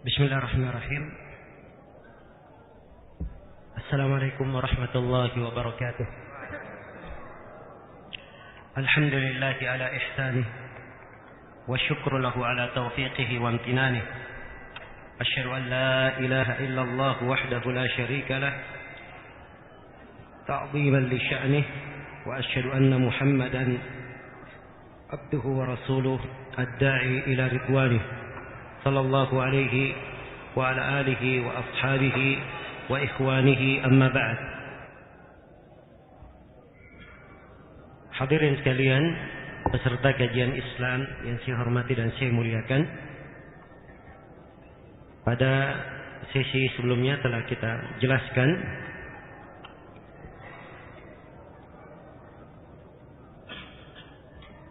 Bismillahirrahmanirrahim. Assalamualaikum warahmatullahi wabarakatuh. Alhamdulillahi ala ihsanih wa syukru lahu ala taufiqihi wa amtinanih. Asyhadu an la ilaha illallah wahdahu la syarika lah ta'ziman li sya'nih wa asyhadu anna Muhammadan abduhu wa rasuluh ad-da'i ila ridwanih sallallahu alaihi wa ala alihi wa ashabihi wa ikhwanihi amma ba'd. Hadirin sekalian, peserta kajian Islam yang saya hormati dan saya muliakan, pada sesi sebelumnya telah kita jelaskan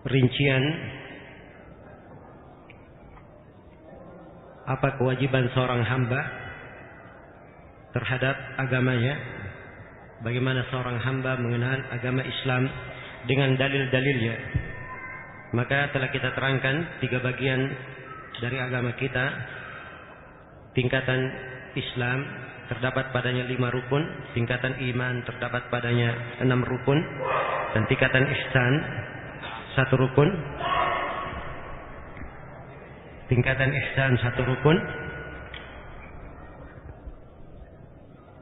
rincian apa kewajiban seorang hamba terhadap agamanya, bagaimana seorang hamba mengenal agama Islam dengan dalil-dalilnya. Maka telah kita terangkan 3 bagian dari agama kita. Tingkatan Islam terdapat padanya 5 rukun, tingkatan iman terdapat padanya 6 rukun, dan tingkatan ihsan 1 rukun. Tingkatan ihsan 1 rukun.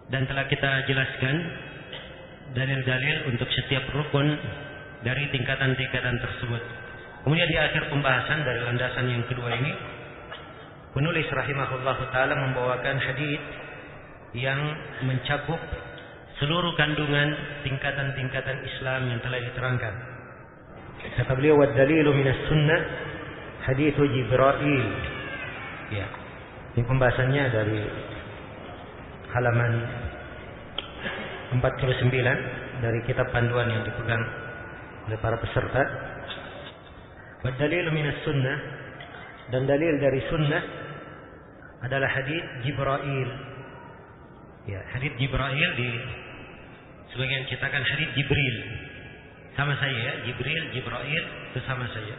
Dan telah kita jelaskan dalil-dalil untuk setiap rukun dari tingkatan-tingkatan tersebut. Kemudian di akhir pembahasan dari landasan yang kedua ini, penulis rahimahullahu ta'ala membawakan hadis yang mencakup seluruh kandungan tingkatan-tingkatan Islam yang telah diterangkan. Kata beliau, "Wad dalilu minas sunnah hadithu Jibril." Ya. Ini pembahasannya dari halaman 49 dari kitab panduan yang dipegang oleh para peserta. Wad dalilu minas sunnah, dan dalil dari sunnah adalah hadis Jibril. Ya, hadis Jibril di sebagian cetakan hadis Jibril. Sama saya ya, Jibril itu sama saya.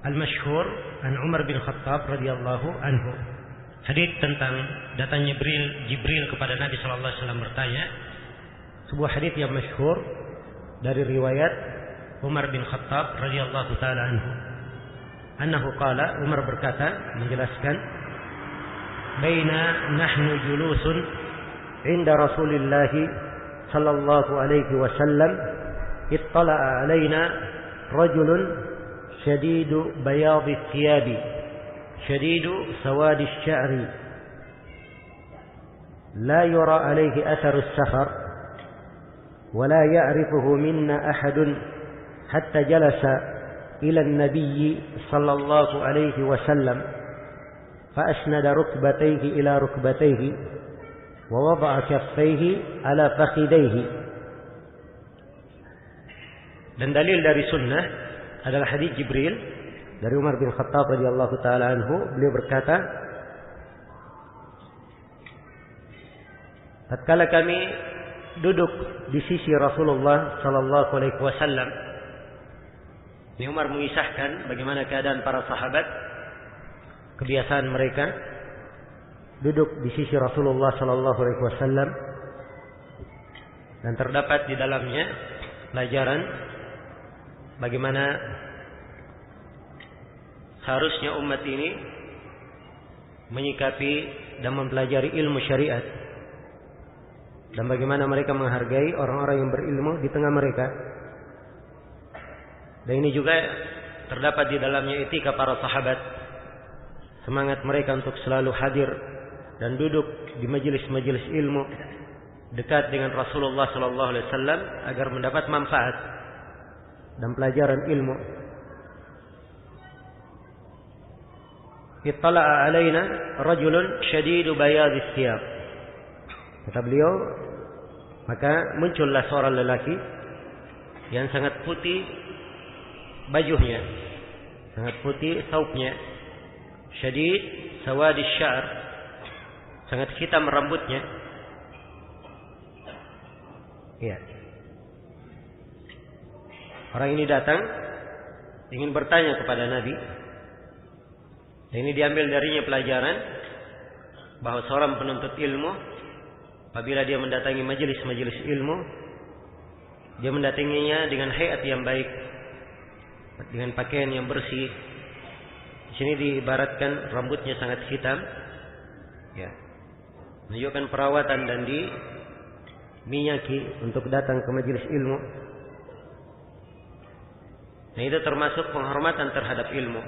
Al-masyhur an Umar bin Khattab radhiyallahu anhu. Hadis tentang datangnya Jibril kepada Nabi sallallahu alaihi wasallam bertanya. Sebuah hadis yang masyhur dari riwayat Umar bin Khattab radhiyallahu taala anhu. Annahu qala, Umar berkata menjelaskan, "Baina nahnu julusun inda Rasulillah sallallahu alaihi wasallam, ittala'a alaina rajulun shadidu bayadi thiyabi, shadidu sawadi sya'ri, la yura alaihi atharu as-safar, wa la ya'rifuhu minna ahadun hatta jalasa ila an-nabiy sallallahu alaihi wasallam, fa asnada rukbatayhi ila rukbatayhi, wa wada'a kaffayhi ala fakhidayhi." Dan dalil dari sunnah adalah hadis Jibril dari Umar bin Khattab radhiyallahu taala anhu. Beliau berkata, tatkala kami duduk di sisi Rasulullah sallallahu alaihi wasallam. Ini Umar mengisahkan bagaimana keadaan para sahabat, kebiasaan mereka duduk di sisi Rasulullah sallallahu alaihi wasallam, dan terdapat di dalamnya pelajaran bagaimana seharusnya umat ini menyikapi dan mempelajari ilmu syariat, dan bagaimana mereka menghargai orang-orang yang berilmu di tengah mereka. Dan ini juga terdapat di dalamnya etika para sahabat, semangat mereka untuk selalu hadir dan duduk di majelis-majelis ilmu dekat dengan Rasulullah sallallahu alaihi wasallam agar mendapat manfaat dan pelajaran ilmu. "Ittala'a alaina rajulun shadidu bayadis thiyab." Kata beliau, maka muncullah seorang lelaki yang sangat putih bajunya, sangat putih saubnya, syadid sawadi syar, sangat hitam rambutnya. Ya. Orang ini datang ingin bertanya kepada Nabi Ini diambil darinya pelajaran bahwa seorang penuntut ilmu apabila dia mendatangi majelis-majelis ilmu, dia mendatanginya dengan hayat yang baik, dengan pakaian yang bersih. Di sini diibaratkan rambutnya sangat hitam, ya, menunjukkan perawatan dan diminyaki untuk datang ke majelis ilmu. Nah, itu termasuk penghormatan terhadap ilmu.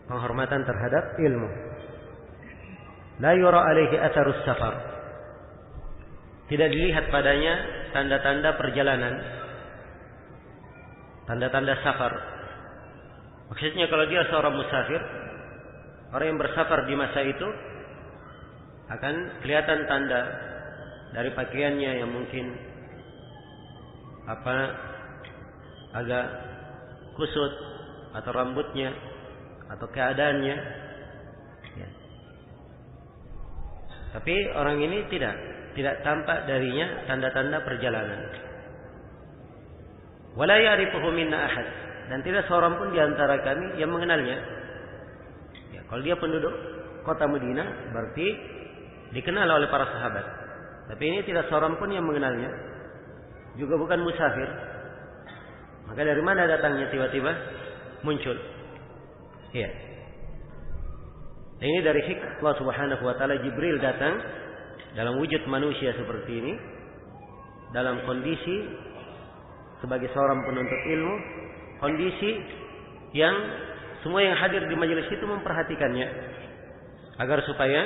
Penghormatan terhadap ilmu. La yura alaihi atharus safar. Tidak dilihat padanya tanda-tanda perjalanan, tanda-tanda safar. Maksudnya kalau dia seorang musafir, orang yang bersafar di masa itu, akan kelihatan tanda dari pakaiannya yang mungkin agak kusut, atau rambutnya, atau keadaannya, ya. Tapi orang ini tidak tampak darinya tanda-tanda perjalanan. Wala ya'rifuhu minna ahad, dan tidak seorang pun di antara kami yang mengenalnya. Ya, kalau dia penduduk kota Madinah, berarti dikenal oleh para sahabat. Tapi ini tidak seorang pun yang mengenalnya, juga bukan musafir. Maka dari mana datangnya tiba-tiba muncul? Ya. Ini dari hikmah Allah Subhanahu wa taala, Jibril datang dalam wujud manusia seperti ini, dalam kondisi sebagai seorang penuntut ilmu, kondisi yang semua yang hadir di majelis itu memperhatikannya, agar supaya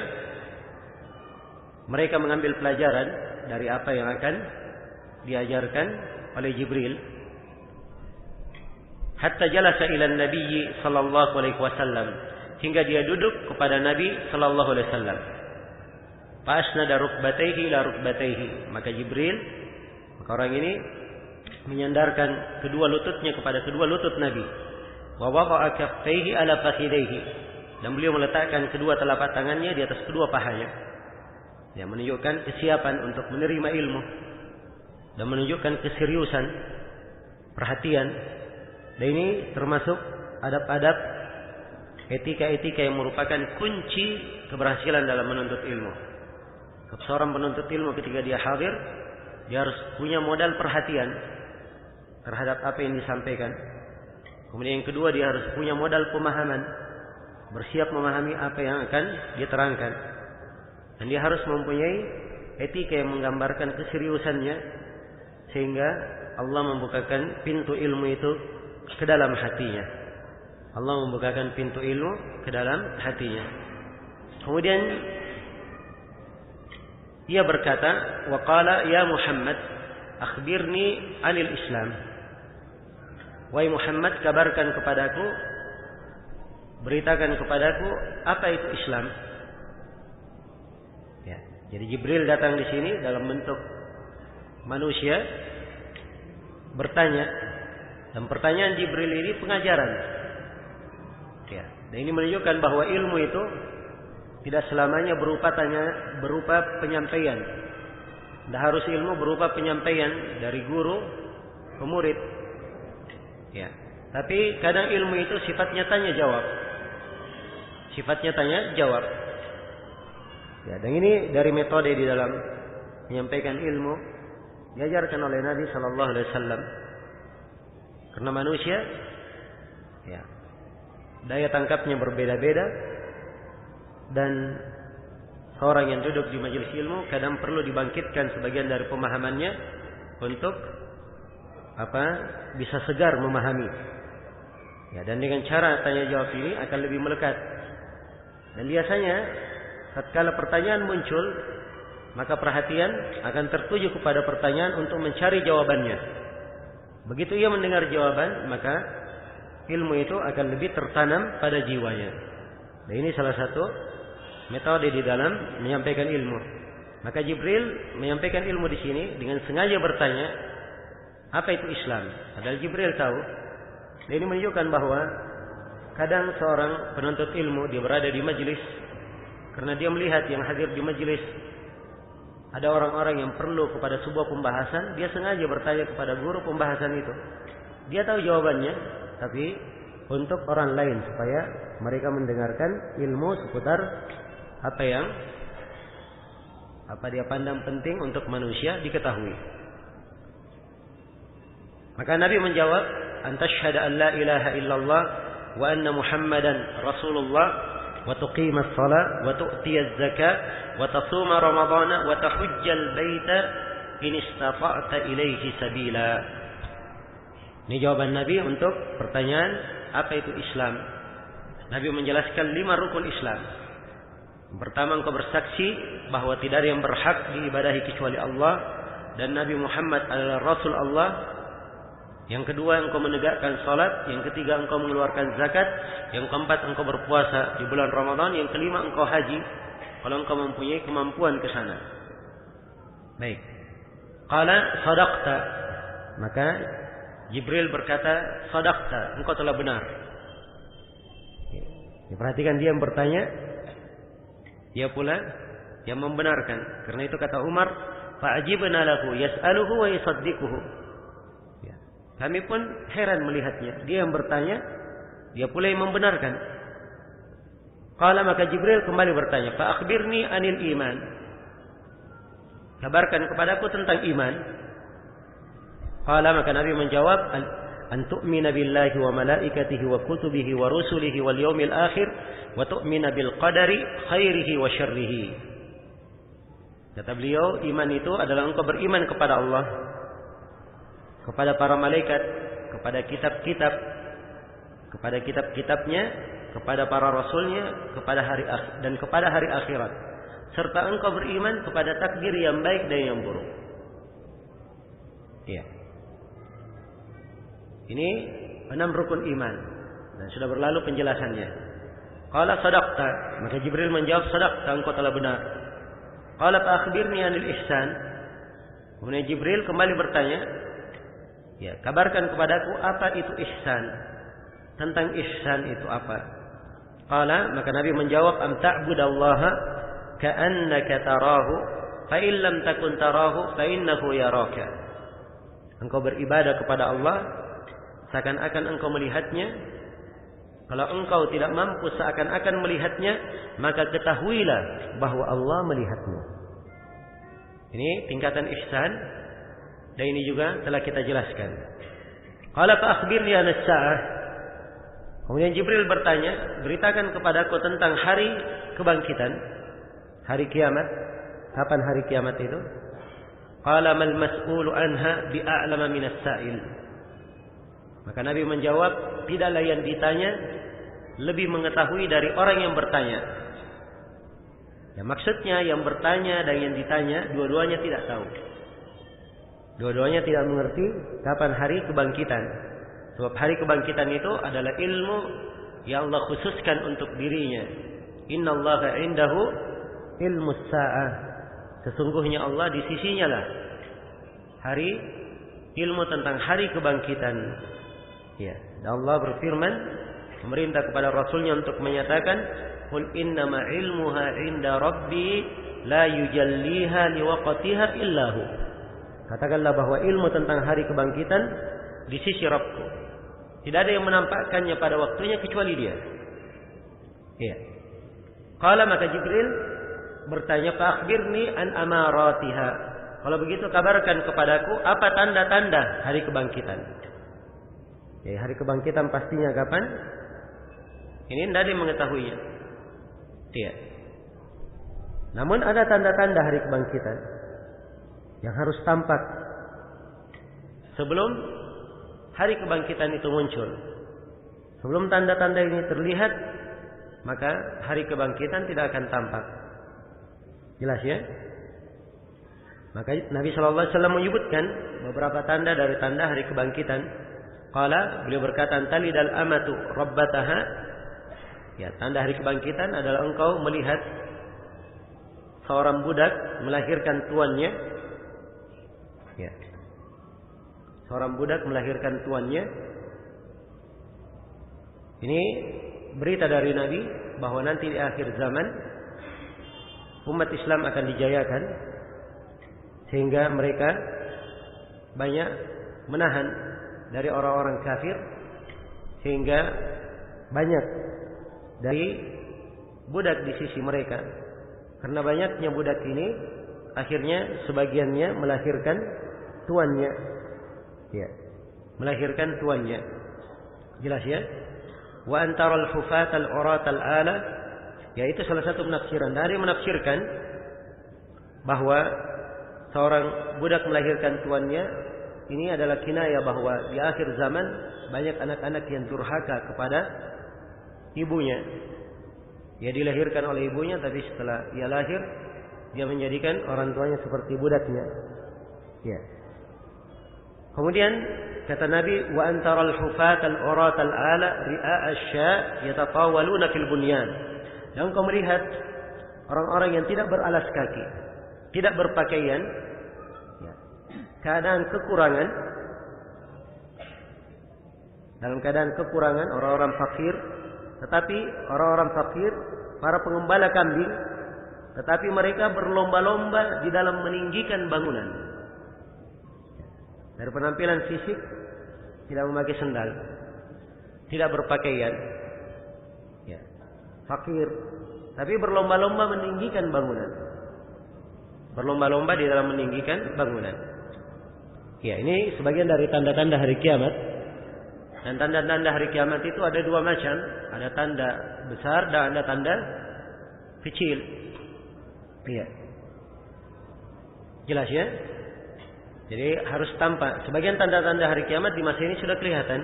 mereka mengambil pelajaran dari apa yang akan diajarkan oleh Jibril. Hatta jalasa ila Nabi sallallahu alaihi wasallam, hingga dia duduk kepada Nabi sallallahu alaihi wasallam. Fasnada rukbatayhi ila rukbatayhi, maka Jibril, maka orang ini menyandarkan kedua lututnya kepada kedua lutut Nabi. Wa waqa'a kaffayhi ala fakhidayhi, dan beliau meletakkan kedua telapak tangannya di atas kedua pahanya. Yang menunjukkan kesiapan untuk menerima ilmu dan menunjukkan keseriusan, perhatian. Dan ini termasuk adab-adab, etika-etika yang merupakan kunci keberhasilan dalam menuntut ilmu. Seorang penuntut ilmu ketika dia hadir, dia harus punya modal perhatian terhadap apa yang disampaikan. Kemudian yang kedua, dia harus punya modal pemahaman, bersiap memahami apa yang akan dia terangkan. Dan dia harus mempunyai etika yang menggambarkan keseriusannya, sehingga Allah membukakan pintu ilmu itu ke dalam hatinya. Allah membukakan pintu ilmu ke dalam hatinya. Kemudian ia berkata, wa qala ya Muhammad akhbirni anil Islam. Wahai Muhammad, kabarkan kepadaku, beritakan kepadaku apa itu Islam. Ya, jadi Jibril datang di sini dalam bentuk manusia, bertanya, dan pertanyaan Jibril ini pengajaran. Ya, dan ini menunjukkan bahwa ilmu itu tidak selamanya berupa penyampaian. Tidak harus ilmu berupa penyampaian dari guru ke murid. Ya, tapi kadang ilmu itu sifatnya tanya jawab. Sifatnya tanya jawab. Ya, dan ini dari metode di dalam menyampaikan ilmu diajarkan oleh Nabi sallallahu alaihi wasallam. Karena manusia, ya, daya tangkapnya berbeda-beda, dan seorang yang duduk di majelis ilmu kadang perlu dibangkitkan sebagian dari pemahamannya untuk bisa segar memahami. Ya, dan dengan cara tanya jawab ini akan lebih melekat. Dan biasanya tatkala pertanyaan muncul, maka perhatian akan tertuju kepada pertanyaan untuk mencari jawabannya. Begitu ia mendengar jawaban, maka ilmu itu akan lebih tertanam pada jiwanya. Dan ini salah satu metode di dalam menyampaikan ilmu. Maka Jibril menyampaikan ilmu di sini dengan sengaja bertanya, apa itu Islam? Padahal Jibril tahu. Dan ini menunjukkan bahwa kadang seorang penuntut ilmu, dia berada di majelis, karena dia melihat yang hadir di majelis ada orang-orang yang perlu kepada sebuah pembahasan, dia sengaja bertanya kepada guru pembahasan itu. Dia tahu jawabannya, tapi untuk orang lain supaya mereka mendengarkan ilmu seputar apa dia pandang penting untuk manusia diketahui. Maka Nabi menjawab, "Antashhadu an la ilaha illallah wa anna Muhammadan Rasulullah wa tuqimas shalah wa tu'tiyaz zakat wa tasuma ramadhana wa tahujjal baita in istata'ta ilaihi sabila." Ini jawaban Nabi untuk pertanyaan apa itu Islam. Nabi menjelaskan 5 rukun Islam. Yang pertama, engkau bersaksi bahwa tidak ada yang berhak diibadahi kecuali Allah dan Nabi Muhammad adalah Rasul Allah. Yang kedua, engkau menegakkan salat. Yang ketiga, engkau mengeluarkan zakat. Yang keempat, engkau berpuasa di bulan Ramadan. Yang kelima, engkau haji kalau engkau mempunyai kemampuan ke sana. Baik. Qala sadaqta. Maka Jibril berkata, sadaqta, engkau telah benar. Perhatikan, dia yang bertanya, dia pula yang membenarkan. Karena itu kata Umar, fa'ajibna lahu yas'aluhu wa yusaddiquhu. Kami pun heran melihatnya. Dia yang bertanya, dia pula yang membenarkan. Qala, maka Jibril kembali bertanya, fa akhbirni anil iman. Kabarkan kepadaku tentang iman. Qala, maka Nabi menjawab, an tu'mina billahi wa malaikatihi wa kutubihi wa rusulihi wal yawmil akhir wa tu'mina bil qadari khairihi wa syarrihi. Kata beliau, iman itu adalah engkau beriman kepada Allah, kepada para malaikat, kepada kitab-kitab, kepada kitab-kitabnya, kepada para rasulnya, kepada dan kepada hari akhirat, serta engkau beriman kepada takdir yang baik dan yang buruk. Iya. Ini 6 rukun iman dan sudah berlalu penjelasannya. Qala sadaqta, maka Jibril menjawab, sadaqta, engkau telah benar. Qala fa akhbirni anil ihsan. Kemudian Jibril kembali bertanya, ya, kabarkan kepadaku apa itu ihsan. Tentang ihsan itu apa? Qala, maka Nabi menjawab, am ta'budallaha ka'annaka tarahu fa in lam takun tarahu fa innahu yaraka. Engkau beribadah kepada Allah seakan-akan engkau melihatnya. Kalau engkau tidak mampu seakan-akan melihatnya, maka ketahuilah bahwa Allah melihatmu. Ini tingkatan ihsan. Dan ini juga telah kita jelaskan. Qala fa akhbirni an as-sa'ah. Kemudian Jibril bertanya, beritakan kepadaku tentang hari kebangkitan, hari kiamat. Kapan hari kiamat itu? Qala mal mas'ulu anha bi'a'lama min as-sa'il. Maka Nabi menjawab, tidaklah yang ditanya lebih mengetahui dari orang yang bertanya. Ya, maksudnya yang bertanya dan yang ditanya dua-duanya tidak tahu. Dua-duanya tidak mengerti kapan hari kebangkitan. Sebab hari kebangkitan itu adalah ilmu yang Allah khususkan untuk dirinya. Innallaha indahu ilmus sa'ah. Sesungguhnya Allah di sisinya lah hari ilmu tentang hari kebangkitan. Ya, dan Allah berfirman, memerintah kepada Rasulnya untuk menyatakan, qul innama ilmuha inda rabbi la yujalliha liwaqtiha illahu. Katakanlah bahwa ilmu tentang hari kebangkitan di sisi Rabbku. Tidak ada yang menampakkannya pada waktunya kecuali Dia. Ya. Qala, maka Jibril bertanya, fa akhbirni an amaratiha. Kalau begitu kabarkan kepadaku apa tanda-tanda hari kebangkitan. Ya, hari kebangkitan pastinya kapan? Ini tidak ada yang mengetahuinya. Tidak. Namun ada tanda-tanda hari kebangkitan yang harus tampak sebelum hari kebangkitan itu muncul. Sebelum tanda-tanda ini terlihat, maka hari kebangkitan tidak akan tampak. Jelas ya? Maka Nabi SAW menyebutkan beberapa tanda dari tanda hari kebangkitan. Qala, beliau berkata, talidal amatu rabbataha. Ya, tanda hari kebangkitan adalah engkau melihat seorang budak melahirkan tuannya. Ya. Seorang budak melahirkan tuannya. Ini berita dari Nabi bahwa nanti di akhir zaman umat Islam akan dijayakan sehingga mereka banyak menahan dari orang-orang kafir sehingga banyak dari budak di sisi mereka. Karena banyaknya budak ini, akhirnya sebagiannya melahirkan tuannya. Ya, melahirkan tuannya. Jelas ya? Wa antaral hufat al-urat al-ala, yaitu salah satu penafsiran. Dari menafsirkan bahwa seorang budak melahirkan tuannya, ini adalah kinayah bahwa di akhir zaman banyak anak-anak yang durhaka kepada ibunya. Dia dilahirkan oleh ibunya, tapi setelah dia lahir, dia menjadikan orang tuanya seperti budaknya. Ya. Kemudian kata Nabi, wa antaral hufat al-urat al-ala ri'a asy-sya yatatawaluna fil bunyan. Dan kau melihat orang-orang yang tidak beralas kaki, tidak berpakaian, ya, keadaan kekurangan, dalam keadaan kekurangan, orang-orang fakir, tetapi orang-orang fakir, para pengembala kambing, tetapi mereka berlomba-lomba di dalam meninggikan bangunan. Dari penampilan fisik, tidak memakai sendal, tidak berpakaian, ya, fakir, tapi berlomba-lomba meninggikan bangunan. Berlomba-lomba di dalam meninggikan bangunan. Ya, ini sebagian dari tanda-tanda hari kiamat. Dan tanda-tanda hari kiamat itu ada dua macam. Ada tanda besar dan ada tanda kecil. Iya. Jelas ya? Jadi harus tampak. Sebagian tanda-tanda hari kiamat di masa ini sudah kelihatan.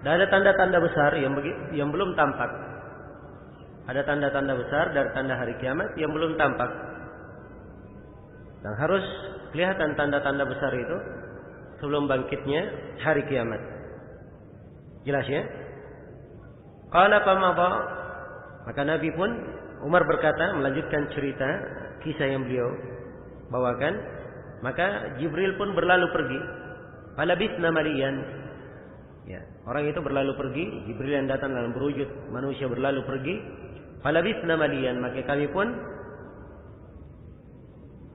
Dan ada tanda-tanda besar yang belum tampak. Ada tanda-tanda besar dari tanda hari kiamat yang belum tampak. Dan harus kelihatan tanda-tanda besar itu sebelum bangkitnya hari kiamat. Jelas ya? Qala famadha, maka Nabi pun, Umar berkata, melanjutkan cerita kisah yang beliau bawakan, maka Jibril pun berlalu pergi. Falabithna maliyan. Ya, orang itu berlalu pergi, Jibril yang datang dalam berwujud manusia berlalu pergi. Falabithna maliyan, maka kami pun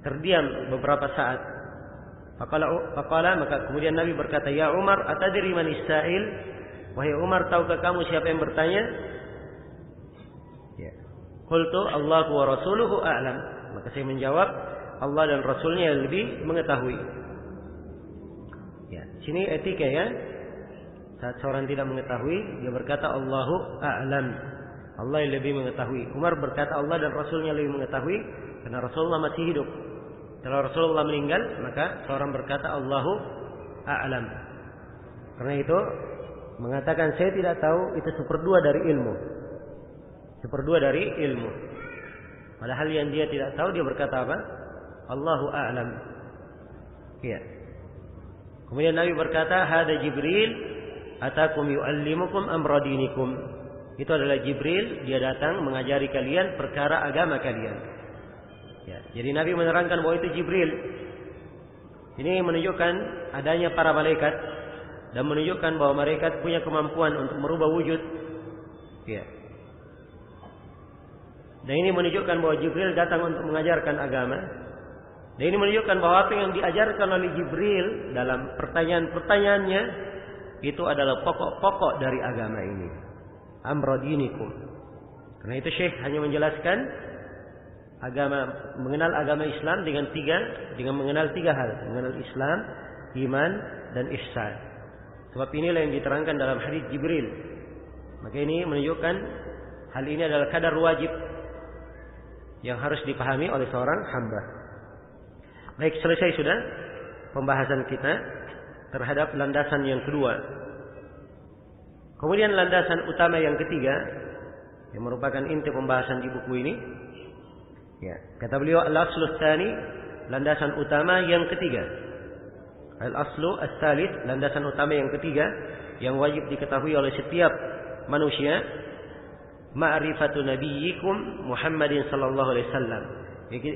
terdiam beberapa saat. Faqala, maka kemudian Nabi berkata, ya Umar, atadri man is-sa'il? Wahai Umar, tahukah kamu siapa yang bertanya? Ya. Qultu Allahu wa rasuluhu a'lam. Maka saya menjawab, Allah dan Rasulnya yang lebih mengetahui. Ya, sini etika ya. Saat seorang tidak mengetahui, dia berkata Allahu a'lam. Allah yang lebih mengetahui. Umar berkata Allah dan Rasulnya lebih mengetahui karena Rasulullah masih hidup. Kalau Rasulullah meninggal, maka seorang berkata Allahu a'lam. Karena itu mengatakan saya tidak tahu itu seperdua dari ilmu. Seperdua dari ilmu. Padahal yang dia tidak tahu dia berkata apa? Allahu a'lam. Ya. Kemudian Nabi berkata, "Hada Jibril atakum yu'allimukum amra dinikum." Itu adalah Jibril, dia datang mengajari kalian perkara agama kalian. Ya, jadi Nabi menerangkan bahwa itu Jibril. Ini menunjukkan adanya para malaikat dan menunjukkan bahwa malaikat punya kemampuan untuk merubah wujud. Ya. Dan ini menunjukkan bahwa Jibril datang untuk mengajarkan agama. Dan ini menunjukkan bahwa apa yang diajarkan oleh Jibril dalam pertanyaan-pertanyaannya itu adalah pokok-pokok dari agama ini. Amra dinikum. Karena itu Syekh hanya menjelaskan mengenal agama Islam dengan mengenal tiga hal, mengenal Islam, iman, dan ihsan. Sebab inilah yang diterangkan dalam hadis Jibril. Maka ini menunjukkan hal ini adalah kadar wajib yang harus dipahami oleh seorang hamba. Baik, selesai sudah pembahasan kita terhadap landasan yang kedua. Kemudian landasan utama yang ketiga yang merupakan inti pembahasan di buku ini. Ya, kata beliau al-aslu tsani, landasan utama yang ketiga. Al-aslu ats-tsalits, landasan utama yang ketiga yang wajib diketahui oleh setiap manusia, ma'rifatu nabiyyikum Muhammadin sallallahu alaihi wasallam,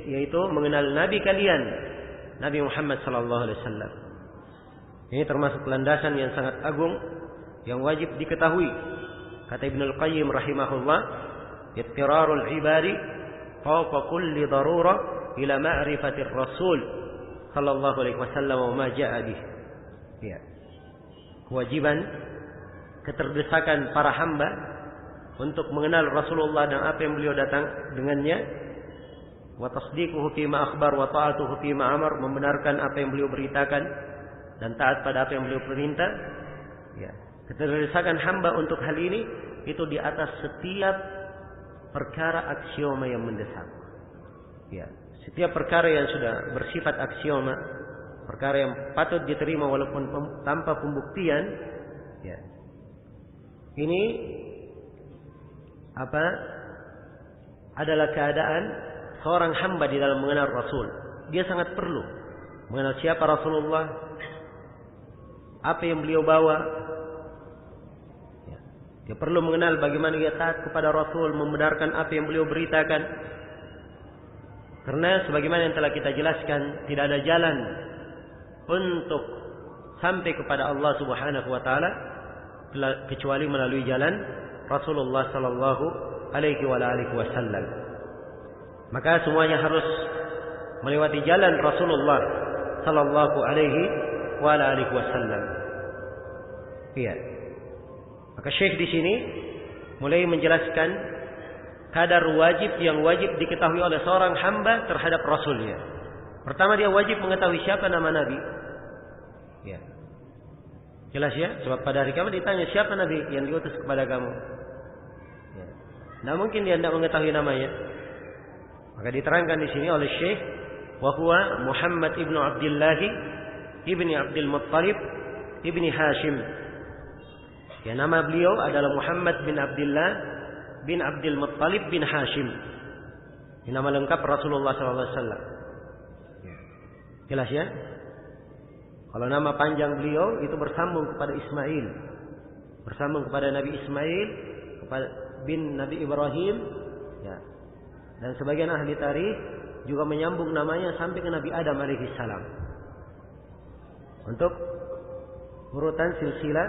yaitu mengenal nabi kalian, Nabi Muhammad sallallahu alaihi wasallam. Ini termasuk landasan yang sangat agung yang wajib diketahui. Kata Ibnu Al-Qayyim rahimahullah, ittirarul ibadi fawqa kulli darurah ila ma'rifatir Rasul sallallahu alaihi wasallam wa ma ja'a bih. Ya. Kewajiban keterdesakan para hamba untuk mengenal Rasulullah dan apa yang beliau datang dengannya. Wa tasdiquhu fima akhbar wa ta'atuhu fima amar, membenarkan apa yang beliau beritakan dan taat pada apa yang beliau perintah. Ya, keterdesakan hamba untuk hal ini itu di atas setiap perkara aksioma yang mendesak. Ya, setiap perkara yang sudah bersifat aksioma, perkara yang patut diterima walaupun tanpa pembuktian, ya. Ini adalah keadaan seorang hamba di dalam mengenal Rasul. Dia sangat perlu mengenal siapa Rasulullah, apa yang beliau bawa. Ya. Dia perlu mengenal bagaimana dia taat kepada Rasul, membenarkan apa yang beliau beritakan. Karena sebagaimana yang telah kita jelaskan, tidak ada jalan untuk sampai kepada Allah Subhanahu wa taala kecuali melalui jalan Rasulullah sallallahu alaihi wasallam. Maka semuanya harus melewati jalan Rasulullah sallallahu alaihi wasallam. Iya. Maka Syekh di sini mulai menjelaskan kadar wajib yang wajib diketahui oleh seorang hamba terhadap Rasulnya. Pertama, dia wajib mengetahui siapa nama Nabi. Ya. Jelas ya? Sebab pada hari kiamat ditanya siapa Nabi yang diutus kepada kamu. Ya. Nah, mungkin dia tidak mengetahui namanya. Maka diterangkan di sini oleh Syekh, wa huwa Muhammad ibnu Abdullah ibni Abdul Muttalib ibni Hashim. Ya, nama beliau adalah Muhammad bin Abdullah bin Abdul Muttalib bin Hashim. Ini nama lengkap Rasulullah SAW. Jelas ya? Kalau nama panjang beliau itu bersambung kepada Ismail, bersambung kepada Nabi Ismail, kepada bin Nabi Ibrahim, ya. Dan sebagian ahli tarikh juga menyambung namanya sampai ke Nabi Adam alaihi salam. Untuk urutan silsilah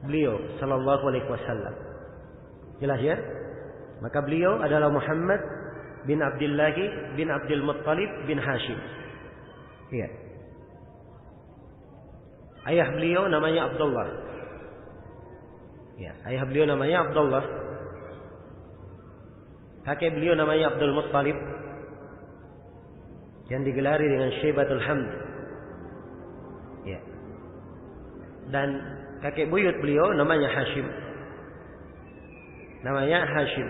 beliau sallallahu alaihi wasallam. Jelas ya? Maka beliau adalah Muhammad bin Abdullah bin Abdul Muttalib bin Hashim. Iya. Ayah beliau namanya Abdullah. Ya, ayah beliau namanya Abdullah. Kakek beliau namanya Abdul Muttalib, yang digelari dengan Syaibatul Hamd. Ya. Dan kakek buyut beliau namanya Hashim. Namanya Hashim.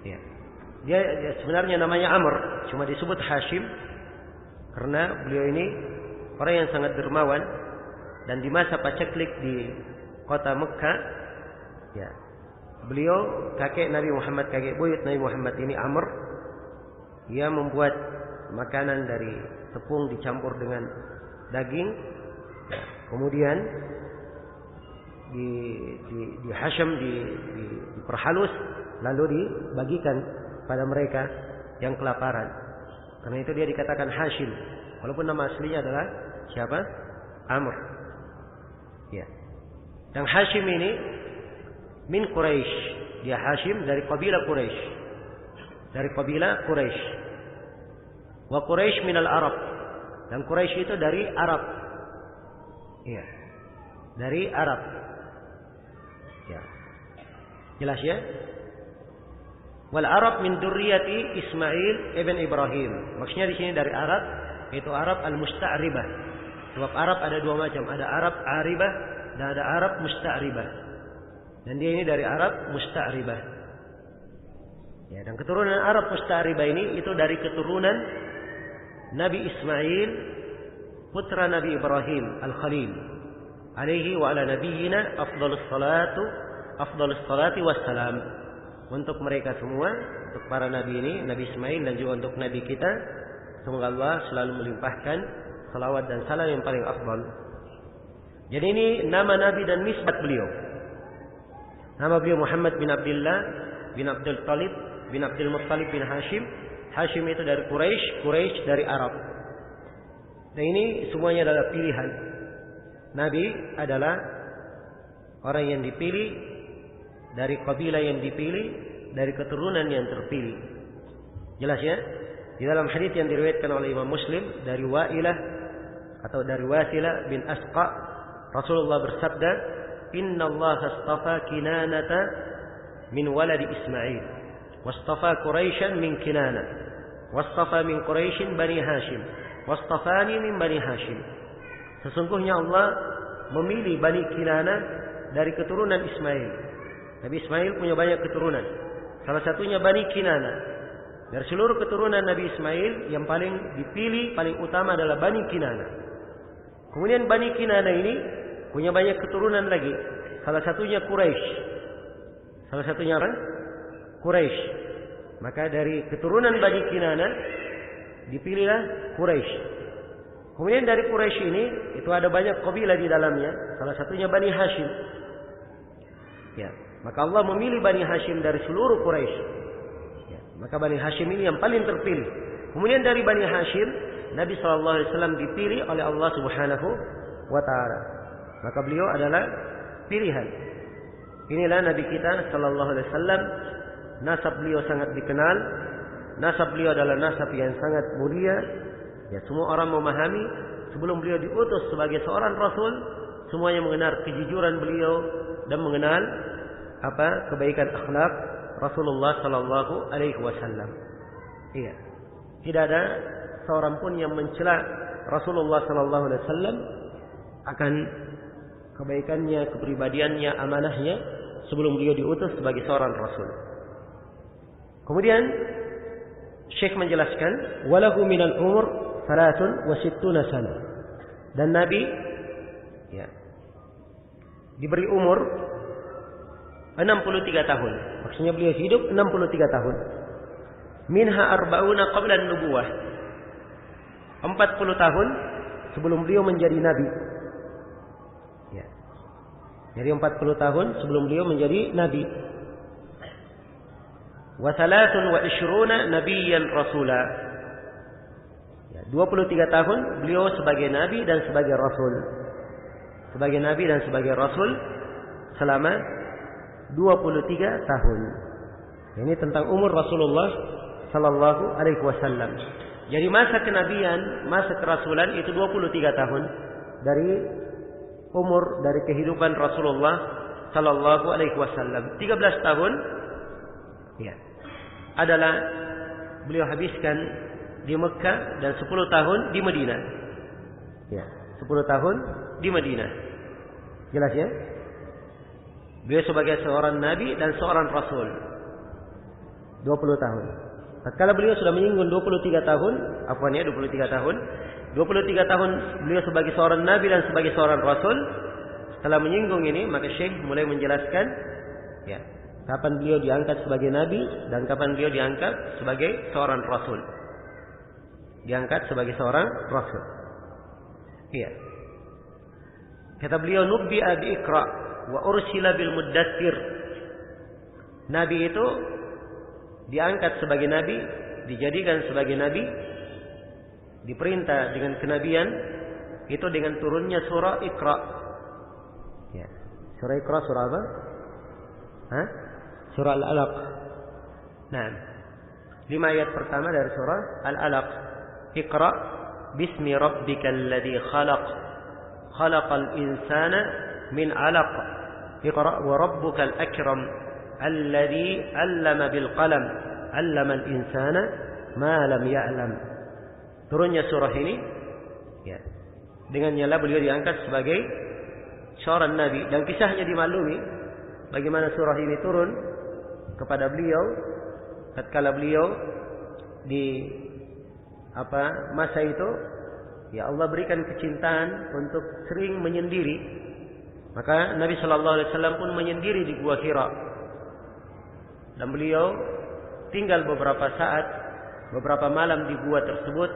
Ya. Dia sebenarnya namanya Amr, cuma disebut Hashim karena beliau ini orang yang sangat dermawan, dan di masa paceklik di kota Mekah, ya, beliau kakek Nabi Muhammad, kakek buyut Nabi Muhammad ini Amr, ia membuat makanan dari tepung dicampur dengan daging, ya, kemudian dihasham, diperhalus, lalu dibagikan pada mereka yang kelaparan. Karena itu dia dikatakan Hashim, walaupun nama aslinya adalah siapa? Amr. Ya. Dan Hashim ini min Quraisy. Dia Hashim dari kabilah Quraisy. Dari kabilah Quraisy. Wa Quraisy minal Arab. Dan Quraisy itu dari Arab. Iya. Dari Arab. Ya. Jelas ya? Wal Arab min dzurriyyati Ismail ibn Ibrahim. Maksudnya di sini dari Arab, yaitu Arab al-musta'ribah. Sebab Arab ada dua macam, ada Arab aribah dan ada Arab musta'ribah. Dan dia ini dari Arab musta'ribah. Ya, dan keturunan Arab musta'ribah ini itu dari keturunan Nabi Ismail, putra Nabi Ibrahim al-Khalil. Alaihi wa ala nabiyyina afdhalus salati wassalam. Untuk mereka semua, untuk para nabi ini, Nabi Ismail dan juga untuk nabi kita, semoga Allah selalu melimpahkan salawat dan salam yang paling afdal. Jadi ini nama nabi dan nisbat beliau. Nama beliau Muhammad bin Abdullah bin Abdul Talib bin Abdul Muttalib bin Hashim. Hashim itu dari Quraisy, Quraisy dari Arab. Dan ini semuanya adalah pilihan. Nabi adalah orang yang dipilih, dari kabilah yang dipilih, dari keturunan yang terpilih. Jelas ya? Di dalam hadis yang diriwayatkan oleh Imam Muslim dari Wa'ilah atau dari Wasilah bin Asqa Rasulullah bersabda, "Inna Allah astafa Kinanata min waladi Ismail, wastafa Quraisyan min Kinana, wastafa min Quraisyin Bani Hashim, wastafani min Bani Hashim." Sesungguhnya Allah memilih Bani Kinana dari keturunan Ismail. Nabi Ismail punya banyak keturunan. Salah satunya Bani Kinana. Dari seluruh keturunan Nabi Ismail, yang paling dipilih, paling utama adalah Bani Kinana. Kemudian Bani Kinana ini punya banyak keturunan lagi. Salah satunya Quraisy. Salah satunya apa? Quraisy. Maka dari keturunan Bani Kinana dipilihlah Quraisy. Kemudian dari Quraisy ini itu ada banyak kabilah di dalamnya. Salah satunya Bani Hashim. Ya, maka Allah memilih Bani Hashim dari seluruh Quraisy. Ya, maka Bani Hashim ini yang paling terpilih. Kemudian dari Bani Hashim, Nabi SAW dipilih oleh Allah Subhanahu wa Ta'ala. Maka beliau adalah pilihan. Inilah Nabi kita Sallallahu Alaihi Wasallam. Nasab beliau sangat dikenal. Nasab beliau adalah nasab yang sangat mulia. Ya, semua orang memahami sebelum beliau diutus sebagai seorang Rasul, semuanya mengenal kejujuran beliau dan mengenal apa kebaikan akhlak Rasulullah Sallallahu Alaihi Wasallam. Iya, tidak ada seorang pun yang mencela Rasulullah Sallallahu Alaihi Wasallam akan kebaikannya, kepribadiannya, amanahnya sebelum beliau diutus sebagai seorang Rasul. Kemudian Syekh menjelaskan, walahu minal umur 63 sana. Dan Nabi ya, diberi umur 63 tahun. Maksudnya beliau hidup 63 tahun. Minha arba'una qabla an-nubuwah. 40 tahun sebelum beliau menjadi nabi. Ya. Jadi 40 tahun sebelum beliau menjadi nabi. Wa 23 nabiyyan rasula. 23 tahun beliau sebagai nabi dan sebagai rasul. Sebagai nabi dan sebagai rasul selama 23 tahun. Ini tentang umur Rasulullah Sallallahu Alaihi Wasallam. Jadi masa kenabian, masa kerasulan itu 23 tahun dari umur, dari kehidupan Rasulullah Sallallahu Alaihi Wasallam. 13 tahun ya, adalah beliau habiskan di Mekah dan 10 tahun di Madinah. Ya, 10 tahun di Madinah. Jelas ya? Beliau sebagai seorang nabi dan seorang rasul. 20 tahun. Tatkala beliau sudah menyinggung 23 tahun, 23 tahun. 23 tahun beliau sebagai seorang nabi dan sebagai seorang rasul. Setelah menyinggung ini, maka Syekh mulai menjelaskan ya, kapan beliau diangkat sebagai nabi dan kapan beliau diangkat sebagai seorang rasul. Diangkat sebagai seorang rasul. Iya. Kata beliau, nubbi'a bi Iqra wa ursila bil Muddatsir. Nabi itu diangkat sebagai nabi, dijadikan sebagai nabi, diperintah dengan kenabian itu dengan turunnya surah Iqra. Ya. Surah Iqra surah apa? Hah? Surah Al-Alaq. Nah, 5 ayat pertama dari surah Al-Alaq. Iqra bismi rabbikal ladzi khalaq. Khalaqal insana min 'alaq. Iqra wa rabbukal akram alladzi 'allama bil qalam. 'Allamal insana ma lam ya'lam. Turunnya surah ini ya, dengannya lah beliau diangkat sebagai seorang nabi, dan kisahnya dimaklumi bagaimana surah ini turun kepada beliau tatkala beliau di masa itu ya Allah berikan kecintaan untuk sering menyendiri. Maka Nabi Shallallahu Alaihi Wasallam pun menyendiri di Gua Hira, dan beliau tinggal beberapa saat, beberapa malam di gua tersebut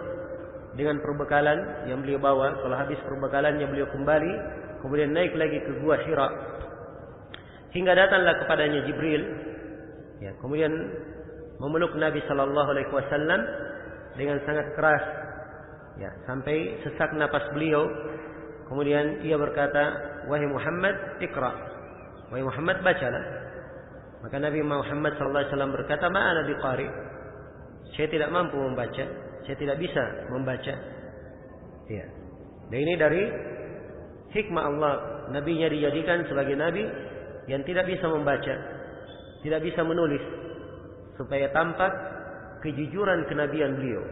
dengan perbekalan yang beliau bawa. Kalau habis perbekalannya beliau kembali, kemudian naik lagi ke Gua Hira, hingga datanglah kepadanya Jibril. Ya, kemudian memeluk Nabi Shallallahu Alaihi Wasallam dengan sangat keras, ya, sampai sesak napas beliau. Kemudian ia berkata, wahai Muhammad, Iqra, wahai Muhammad, bacalah. Maka Nabi Muhammad SAW berkata, ma'ana biqari, saya tidak mampu membaca, saya tidak bisa membaca. Ya. Dan ini dari hikmah Allah, nabinya dijadikan sebagai nabi yang tidak bisa membaca, tidak bisa menulis, supaya tampak kejujuran kenabian beliau.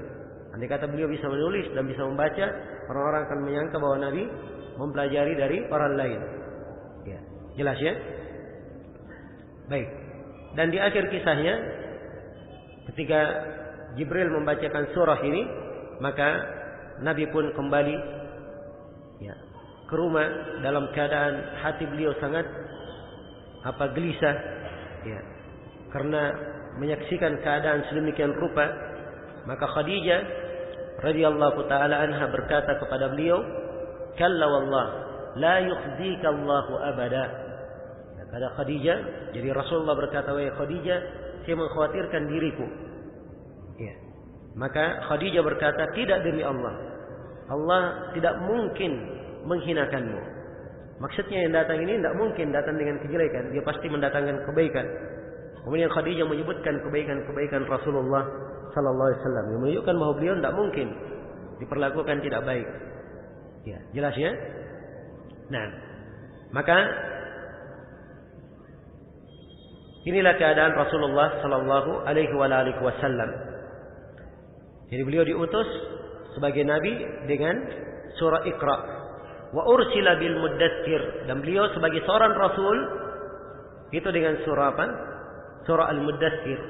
Andai kata beliau bisa menulis dan bisa membaca, orang-orang akan menyangka bahwa nabi mempelajari dari orang lain. Ya, jelas ya? Baik. Dan di akhir kisahnya, ketika Jibril membacakan surah ini, maka Nabi pun kembali ya, ke rumah dalam keadaan hati beliau sangat gelisah, ya, karena menyaksikan keadaan sedemikian rupa. Maka Khadijah radhiyallahu taala anha berkata kepada beliau, "Kalla wallah, la yukhzika Allahu abada." Kata Khadijah, jadi Rasulullah berkata, "Wahai Khadijah, saya mengkhawatirkan diriku." Ya. Maka Khadijah berkata, "Tidak demi Allah. Allah tidak mungkin menghinakanmu." Maksudnya yang datang ini tidak mungkin datang dengan kejelekan, dia pasti mendatangkan kebaikan. Kemudian Khadijah menyebutkan kebaikan-kebaikan Rasulullah sallallahu alaihi wasallam, yang menunjukkan bahwa beliau tidak mungkin diperlakukan tidak baik. Ya, jelas ya? Nah, maka inilah keadaan Rasulullah sallallahu alaihi wasallam. Jadi beliau diutus sebagai nabi dengan surah Iqra. Wa ursila bil muddatsir, dan beliau sebagai seorang rasul itu dengan surah apa? Surah Al-Muddatsir.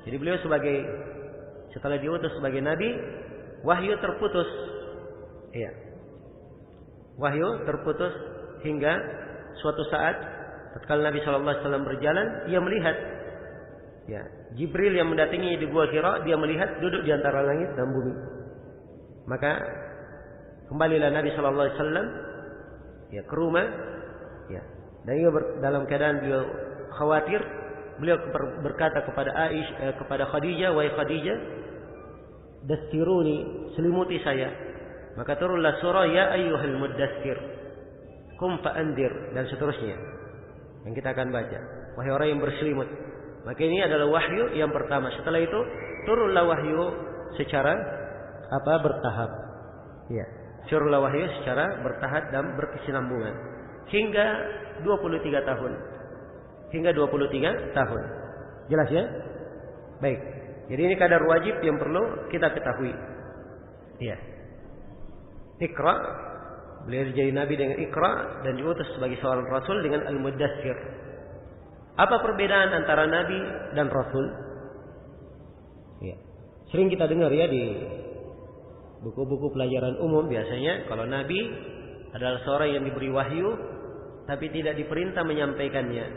Jadi beliau setelah diutus sebagai nabi, wahyu terputus. Iya. Wahyu terputus hingga suatu saat tatkala Nabi sallallahu alaihi wasallam berjalan, dia melihat ya, Jibril yang mendatangi di Gua Hira, dia melihat duduk di antara langit dan bumi. Maka kembalilah Nabi sallallahu alaihi wasallam ya ke rumah, ya. Dan dalam keadaan beliau khawatir, beliau berkata kepada Khadijah, "Wahai Khadijah, dastiruni, selimuti saya." Maka turunlah surah Ya ayyuhal muddatsir, qum fa'andir, dan seterusnya yang kita akan baca. Wahai orang yang berselimut. Maka ini adalah wahyu yang pertama. Setelah itu turunlah wahyu secara bertahap. Ya, turunlah wahyu secara bertahap dan berkesinambungan hingga 23 tahun. Hingga 23 tahun. Jelas ya? Baik. Jadi ini kadar wajib yang perlu kita ketahui. Ya. Iqra, beliau jadi nabi dengan Iqra dan diutus sebagai seorang rasul dengan Al-Muddatsir. Apa perbedaan antara nabi dan rasul? Ya. Sering kita dengar ya di buku-buku pelajaran umum, biasanya kalau nabi adalah seorang yang diberi wahyu tapi tidak diperintah menyampaikannya.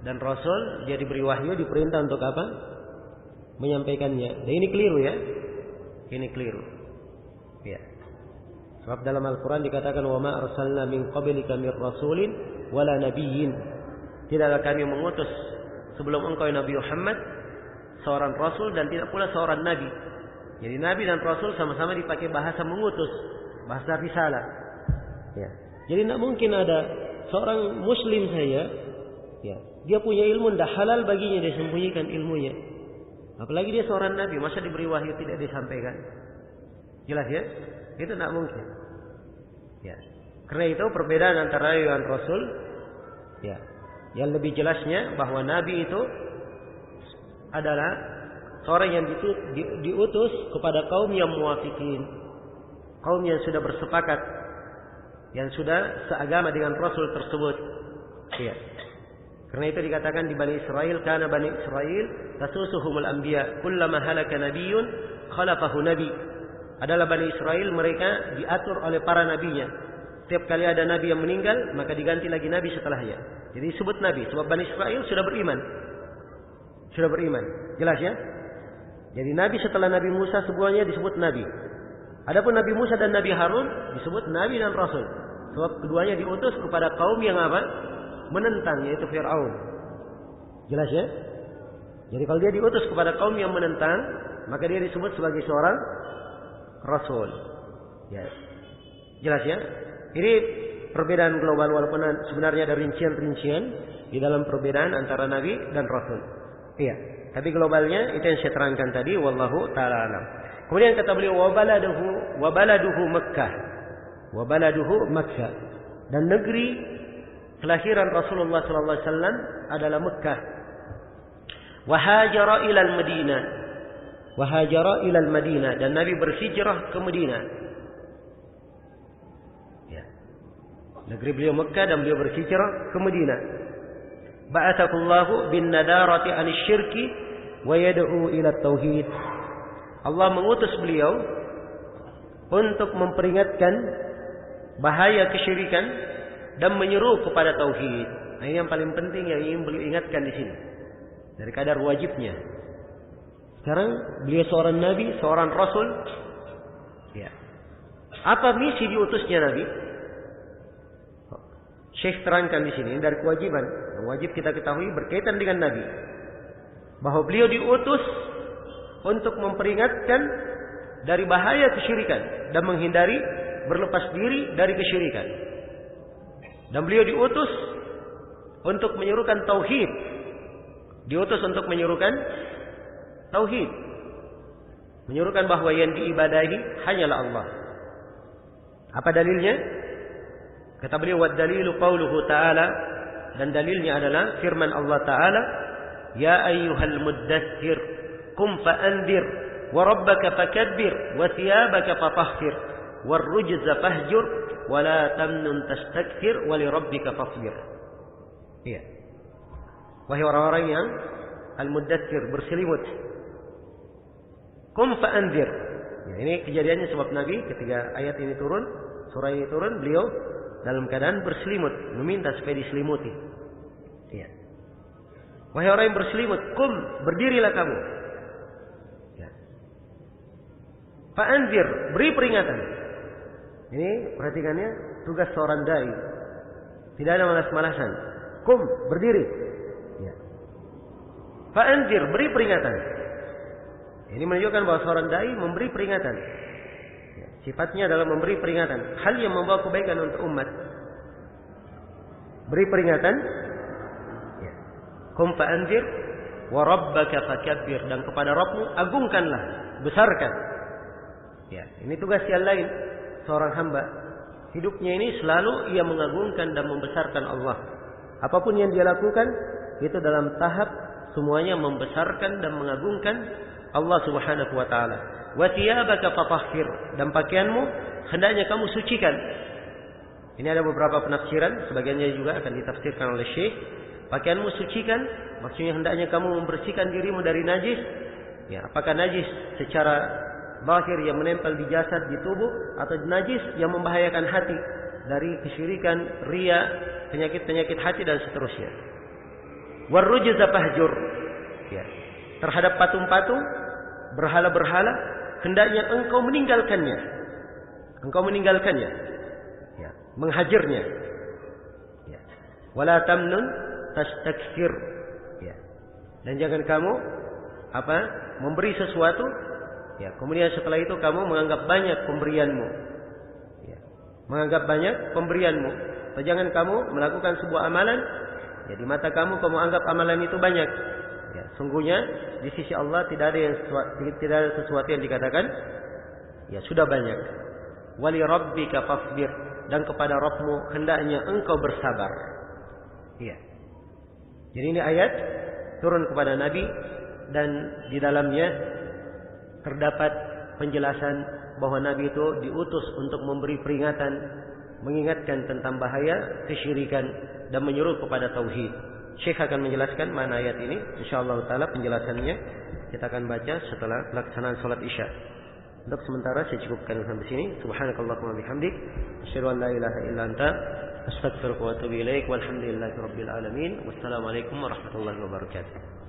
Dan rasul dia diberi wahyu, diperintah untuk apa? Menyampaikannya. Dan ini keliru ya. Ini keliru. Ya. Sebab dalam Al-Quran dikatakan, "Wa ma arsalna min qablika mir rasulin wala nabiyyin." Tidaklah kami mengutus sebelum engkau Nabi Muhammad seorang rasul dan tidak pula seorang nabi. Jadi nabi dan rasul sama-sama dipakai bahasa mengutus, bahasa risalah. Ya. Jadi tidak mungkin ada seorang muslim saja, ya, dia punya ilmu tidak halal baginya dia sembunyikan ilmunya. Apalagi dia seorang nabi, masa diberi wahyu tidak disampaikan? Jelas ya? Itu tidak mungkin. Ya. Karena itu perbedaan antara nabi dan rasul. Ya. Yang lebih jelasnya bahwa nabi itu adalah seorang yang diutus kepada kaum yang muwafiqin, kaum yang sudah bersepakat, yang sudah seagama dengan rasul tersebut. Ya. Karena itu dikatakan di Bani Israel, karena Bani Israel tasusuhumul anbiya, kullama halaka nabiyyun khalafahu nabi. Adalah Bani Israel, mereka diatur oleh para nabinya. Setiap kali ada nabi yang meninggal, maka diganti lagi nabi setelahnya. Jadi disebut nabi, sebab Bani Israel sudah beriman. Sudah beriman. Jelas ya? Jadi nabi setelah Nabi Musa semuanya disebut nabi. Adapun Nabi Musa dan Nabi Harun disebut nabi dan rasul. Sebab keduanya diutus kepada kaum yang apa? Menentang, yaitu Fir'aun. Jelas ya? Jadi kalau dia diutus kepada kaum yang menentang, maka dia disebut sebagai seorang rasul. Ya. Jelas ya? Ini perbedaan global, walaupun sebenarnya ada rincian-rincian di dalam perbedaan antara nabi dan rasul. Iya, tapi globalnya itu yang saya terangkan tadi, wallahu taala alam. Kemudian kata beliau, wa baladuhu Makkah. Wa baladuhu Makkah. Dan negeri kelahiran Rasulullah sallallahu alaihi wasallam adalah Mekah. Wa hajara ila al-Madinah. Wa hajara ila al-Madinah, dan Nabi berhijrah ke Madinah. Ya. Negeri beliau Mekah dan beliau berhijrah ke Madinah. Ba'athakullahu bin nadarati 'anil syirki wa yad'u ila tauhid. Allah mengutus beliau untuk memperingatkan bahaya kesyirikan dan menyeru kepada tauhid. Nah, ini yang paling penting yang ingin beliau ingatkan di sini. Dari kadar wajibnya. Sekarang beliau seorang nabi, seorang rasul. Ya. Apa misi diutusnya nabi? Syekh terangkan di sini dari kewajiban. Yang wajib kita ketahui berkaitan dengan nabi. Bahwa beliau diutus untuk memperingatkan dari bahaya kesyirikan dan menghindari berlepas diri dari kesyirikan. Dan beliau diutus untuk menyerukan tauhid. Diutus untuk menyerukan tauhid. Menyerukan bahwa yang diibadahi hanyalah Allah. Apa dalilnya? Kata beliau, wa dalilu qauluhu ta'ala, dan dalilnya adalah firman Allah Ta'ala, ya ayyuhal muddaththir qum fa'anzir wa rabbaka fakabbir wa thiyabaka fatahhir war rujza fahjur wa la tamnun tastakthir wa li rabbika fasbir. Iya. Wahai orang-orang yang al-muddaththir, berselimut. Qum fa'anzir. Ya, ini kejadiannya sebab Nabi ketika ayat ini turun, surah ini turun, beliau dalam keadaan berselimut, meminta supaya diselimuti. Iya. Wahai orang yang berselimut, qum, berdirilah kamu. Ya. Fa'anzir, beri peringatan. Ini perhatikannya tugas seorang dai. Tidak ada malas-malasan. Qum, berdiri. Ya. Fa'anzir, beri peringatan. Ini menunjukkan bahwa seorang dai memberi peringatan. Ya. Sifatnya adalah memberi peringatan. Hal yang membawa kebaikan untuk umat. Beri peringatan. Ya. Qum fa'anzir wa rabbaka fakabbir, dan kepada Rabbmu agungkanlah, besarkan. Ya, ini tugas yang lain seorang hamba. Hidupnya ini selalu ia mengagungkan dan membesarkan Allah. Apapun yang dia lakukan itu dalam tahap semuanya membesarkan dan mengagungkan Allah Subhanahu wa taala. Wa thiyabaka fatahhir, dan pakaianmu hendaknya kamu sucikan. Ini ada beberapa penafsiran, sebagiannya juga akan ditafsirkan oleh Syekh. Pakaianmu sucikan, maksudnya hendaknya kamu membersihkan dirimu dari najis. Ya, apakah najis secara zahir yang menempel di jasad, di tubuh, atau najis yang membahayakan hati dari kesyirikan, riya, penyakit-penyakit hati dan seterusnya. Warrujza fahjur. Ya. Terhadap patung-patung, berhala-berhala, hendaknya engkau meninggalkannya. Engkau meninggalkannya. Ya, menghajarnya. Ya. Wala tamnun tastakthir. Ya. Dan jangan kamu memberi sesuatu, ya, kemudian setelah itu kamu menganggap banyak pemberianmu. Ya. Menganggap banyak pemberianmu. Atau jangan kamu melakukan sebuah amalan, ya, di mata kamu anggap amalan itu banyak. Ya, sungguhnya di sisi Allah tidak ada sesuatu yang dikatakan ya sudah banyak. Wali rabbika fasbir, dan kepada Rabbmu hendaknya engkau bersabar. Iya. Jadi ini ayat turun kepada Nabi, dan di dalamnya terdapat penjelasan bahwa Nabi itu diutus untuk memberi peringatan, mengingatkan tentang bahaya kesyirikan dan menyuruh kepada tauhid. Syekh akan menjelaskan mana ayat ini. InsyaAllah ta'ala penjelasannya kita akan baca setelah pelaksanaan salat Isya. Untuk sementara saya cukupkan sampai sini. Subhanakallahumma bihamdik, asyhadu an la ilaha illa anta, astaghfiruka wa atubu ilaik. Walhamdulillahirabbil alamin. Wassalamualaikum warahmatullahi wabarakatuh.